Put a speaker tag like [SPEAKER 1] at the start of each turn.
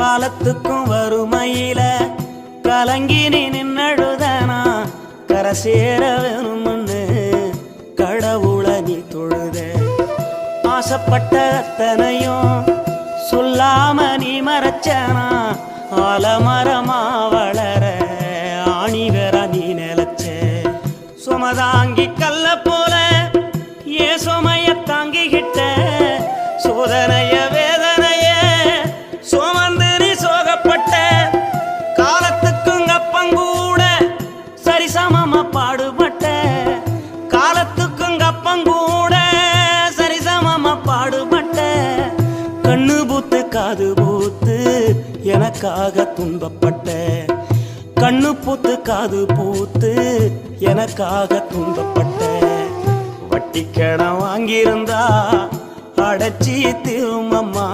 [SPEAKER 1] காலத்துக்கும் வறுமையில கலங்கி நீ நின்னழுதனா கரை சேர வேணும்னு கடவுளை நீ தொழுத ஆசைப்பட்ட அத்தனையும் சொல்லாம நீ மறைச்சனா ஆலமரமா வளர ஆணி வேற நீ நிலச்ச சுமதாங்கி கல்ல போல ஏ சுமைய தாங்கிக்கிட்ட சோதனைய வேதனைய சுமந்து நீ சோகப்பட்ட காலத்துக்கும் அப்பங்கூட சரிசமமா பாடுபட்ட காலத்துக்கும் அப்பங்கூட சரிசமமா பாடுபட்ட கண்ணு பூத்து காது பூத்து எனக்காக துன்பப்பட்ட கண்ணு பூத்து காது பூத்து எனக்காக துன்பப்பட்ட வட்டி கடன் வாங்கியிருந்தா அடைச்சி திரும்பம்மா